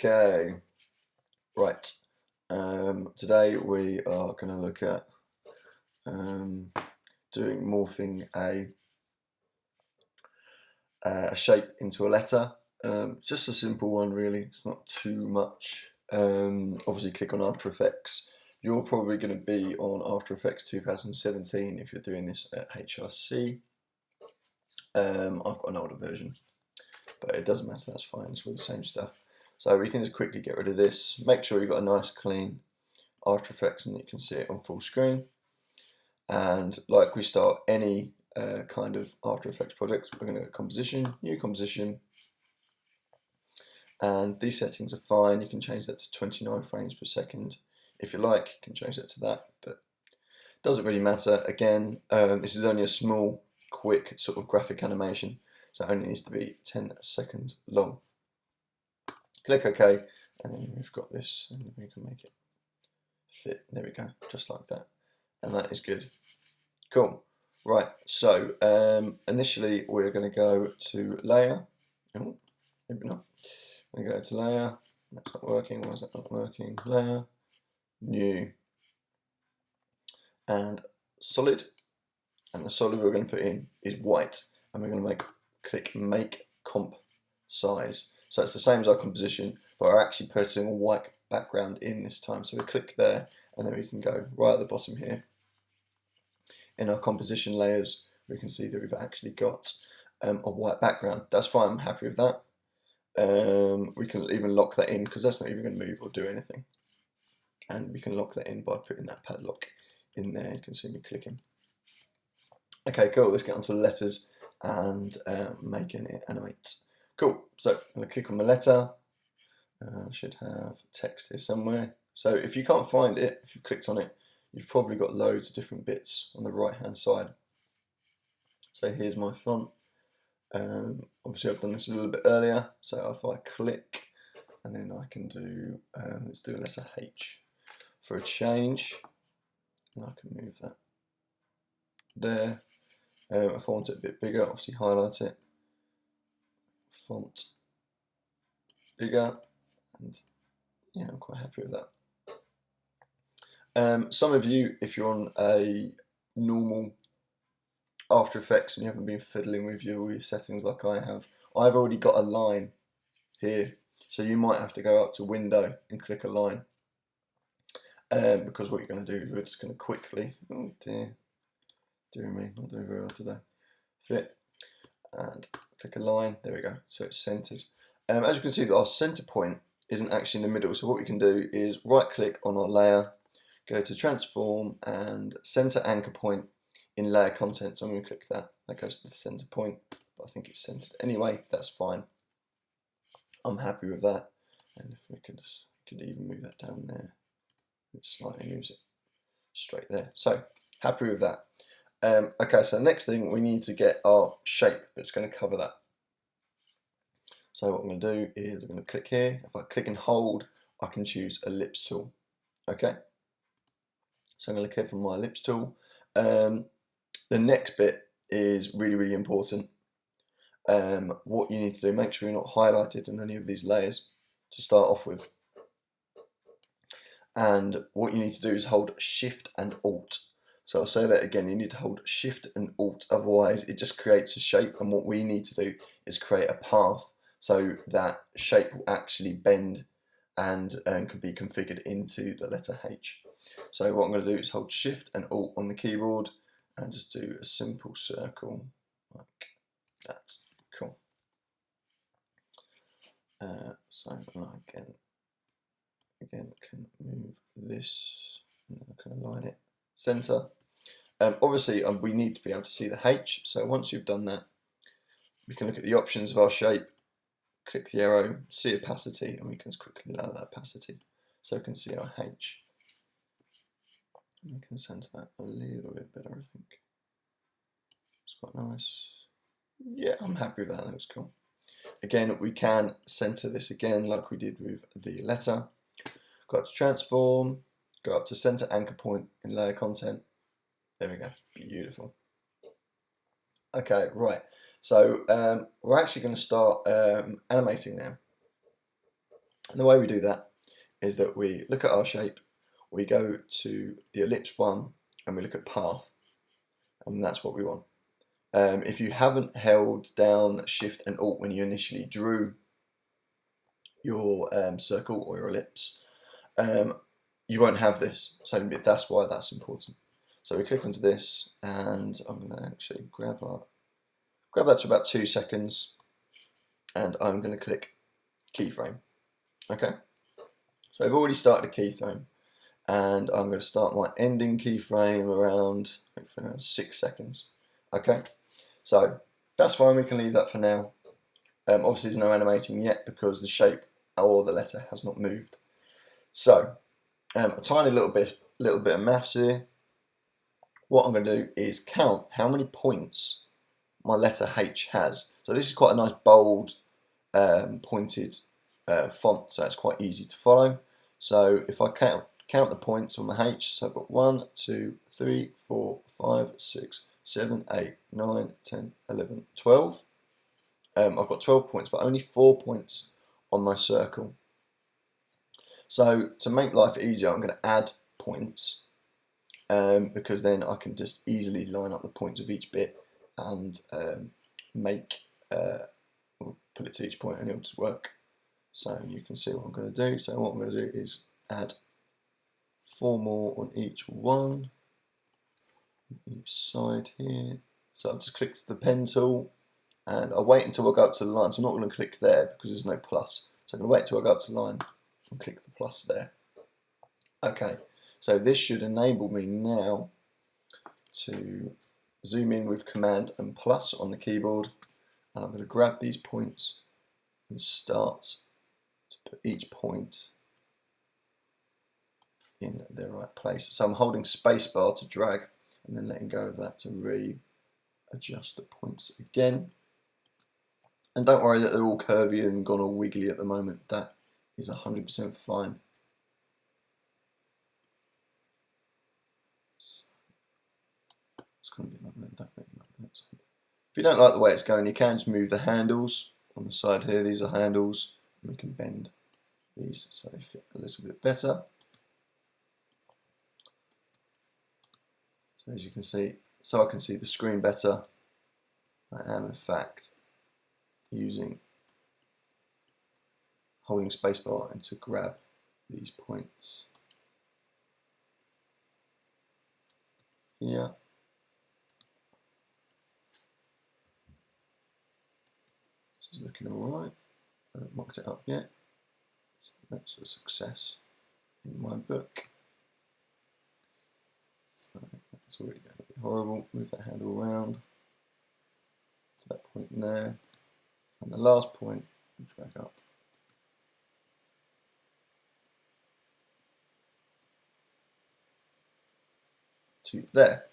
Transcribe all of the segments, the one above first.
Okay, right. Today we are going to look at doing morphing a shape into a letter. Just a simple one, really. It's not too much. Obviously, click on After Effects. You're probably going to be on After Effects 2017 if you're doing this at HRC. I've got an older version, but it doesn't matter. That's fine. It's all the same stuff. So we can just quickly get rid of this. Make sure you've got a nice clean After Effects and you can see it on full screen. And like we start any kind of After Effects project, we're going to go composition, new composition, and these settings are fine. You can change that to 29 frames per second if you like. You can change that to that, but it doesn't really matter. Again, this is only a small, quick sort of graphic animation, so it only needs to be 10 seconds long. Click OK, and then we've got this, and we can make it fit. There we go, just like that, and that is good. Cool. Right, so initially we're going to go to layer. Oh, maybe not. We're going to go to layer. That's not working. Why is that not working? Layer, new, and solid. And the solid we're going to put in is white, and we're going to click make comp size. So it's the same as our composition, but we're actually putting a white background in this time. So we click there, and then we can go right at the bottom here. In our composition layers, we can see that we've actually got a white background. That's fine, I'm happy with that. We can even lock that in because that's not even going to move or do anything. And we can lock that in by putting that padlock in there. You can see me clicking. Okay, cool, let's get onto the letters and making it animate. Cool, so I'm going to click on my letter. I should have text here somewhere. So if you can't find it, if you clicked on it, you've probably got loads of different bits on the right hand side. So here's my font. Obviously I've done this a little bit earlier, so if I click and then I can do, let's do a letter H for a change, and I can move that there. If I want it a bit bigger, obviously highlight it, font bigger, and yeah, I'm quite happy with that. Some of you, if you're on a normal After Effects and you haven't been fiddling with all your settings like I have, I've already got a line here, so you might have to go up to Window and click a line, because what you're going to do is we're just going to quickly, oh dear me, not doing very well today, fit, and click a line, there we go, so it's centered. As you can see, our center point isn't actually in the middle, so what we can do is right click on our layer, go to transform and center anchor point in layer content. So I'm going to click that. That goes to the center point, but I think it's centered anyway. That's fine. I'm happy with that. And if we could even move that down there, it slightly moves it straight there. So happy with that. Okay, so the next thing we need to get our shape that's going to cover that. So what I'm going to do is I'm going to click here. If I click and hold, I can choose ellipse tool. Okay. So I'm going to click on my ellipse tool. The next bit is really, really important. What you need to do, make sure you're not highlighted in any of these layers to start off with. And what you need to do is hold Shift and Alt. So I'll say that again, you need to hold Shift and Alt, otherwise it just creates a shape, and what we need to do is create a path so that shape will actually bend and can be configured into the letter H. So what I'm going to do is hold Shift and Alt on the keyboard and just do a simple circle like that. Cool. So again can move this, and I can align it center. Obviously we need to be able to see the H, so once you've done that, we can look at the options of our shape, click the arrow, see opacity, and we can just quickly lower that opacity so we can see our H. We can center that a little bit better, I think. It's quite nice. Yeah, I'm happy with that. That looks cool. Again, we can center this again like we did with the letter. Go up to transform, go up to center anchor point in layer content. There we go. Beautiful. Okay, right. So we're actually going to start animating now. And the way we do that is that we look at our shape, we go to the ellipse one, and we look at path, and that's what we want. If you haven't held down Shift and Alt when you initially drew your circle or your ellipse, you won't have this, so that's why that's important. So we click onto this, and I'm going to actually grab that to about 2 seconds, and I'm going to click keyframe. Okay, so I've already started a keyframe, and I'm going to start my ending keyframe around 6 seconds. Okay, so that's fine, we can leave that for now. Obviously there's no animating yet because the shape or the letter has not moved. So a tiny little bit of maths here. What I'm going to do is count how many points my letter H has. So this is quite a nice bold pointed font, so it's quite easy to follow. So if I count the points on the H, so I've got 1, 2, 3, 4, 5, 6, 7, 8, 9, 10, 11, 12. I've got 12 points, but only 4 points on my circle. So to make life easier, I'm going to add points, because then I can just easily line up the points of each bit and put it to each point, and it'll just work. So you can see what I'm going to do. So what I'm going to do is add 4 more on each one, each side here. So I'll just click the pen tool, and I'll wait until I go up to the line. So I'm not going to click there because there's no plus. So I'm going to wait until I go up to the line and click the plus there. Okay, so this should enable me now to zoom in with Command and plus on the keyboard, and I'm going to grab these points and start to put each point in their right place. So I'm holding spacebar to drag and then letting go of that to readjust the points again. And don't worry that they're all curvy and gone all wiggly at the moment. That is 100% fine. So it's going to be like that, that bit like that. So if you don't like the way it's going, you can just move the handles on the side here. These are handles, and we can bend these so they fit a little bit better. So as you can see, so I can see the screen better, I am in fact holding spacebar and to grab these points here. This is looking alright. I haven't mocked it up yet. So that's a success in my book. So that's already going to be horrible. Move that handle around to that point there. And the last point, we'll drag up to there.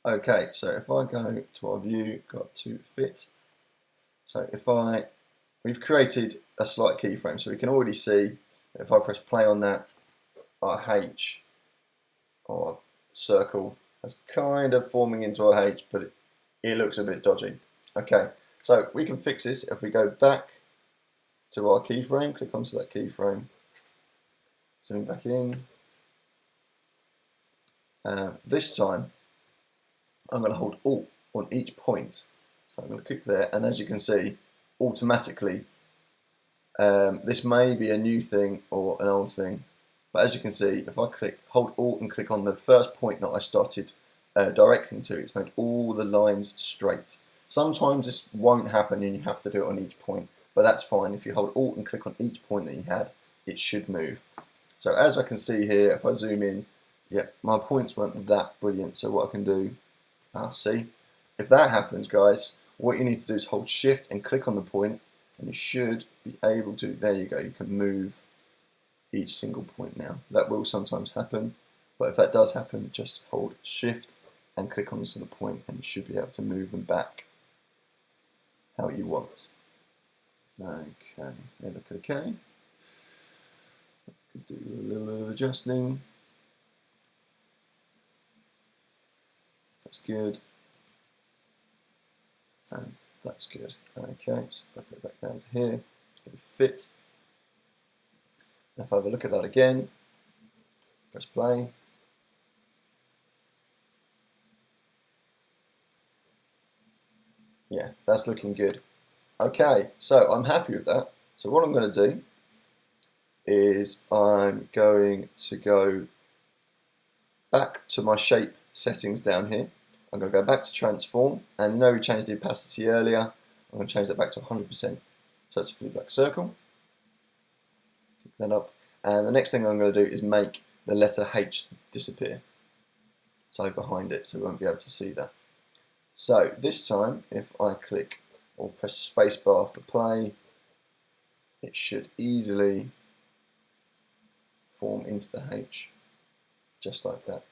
Okay, so if I go to our view, got to fit. So we've created a slight keyframe, so we can already see that if I press play on that, our H or circle is kind of forming into a H, but it looks a bit dodgy. Okay, so we can fix this if we go back to our keyframe, click onto that keyframe, zoom back in. This time I'm going to hold Alt on each point. So I'm going to click there, and as you can see, automatically, this may be a new thing or an old thing, but as you can see, if I hold Alt and click on the first point that I started directing to, it's made all the lines straight. Sometimes this won't happen and you have to do it on each point, but that's fine. If you hold Alt and click on each point that you had, it should move. So as I can see here, if I zoom in, yeah, my points weren't that brilliant, so what I can do, see, if that happens, guys, what you need to do is hold Shift and click on the point, and you should be able to, there you go, you can move each single point now. That will sometimes happen, but if that does happen, just hold Shift and click onto the point, and you should be able to move them back how you want. Okay, they look okay. Could do a little bit of adjusting. That's good. And that's good. Okay, so if I go back down to here, go fit. And if I have a look at that again, press play. Yeah, that's looking good. Okay, so I'm happy with that. So what I'm going to do is I'm going to go back to my shape settings down here. I'm going to go back to transform, and you know we changed the opacity earlier. I'm going to change that back to 100%. So it's a fully black circle. Pick that up. And the next thing I'm going to do is make the letter H disappear. So behind it, so we won't be able to see that. So this time, if I click or press spacebar for play, it should easily form into the H, just like that.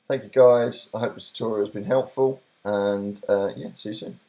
Thank you guys, I hope this tutorial has been helpful, and yeah, see you soon.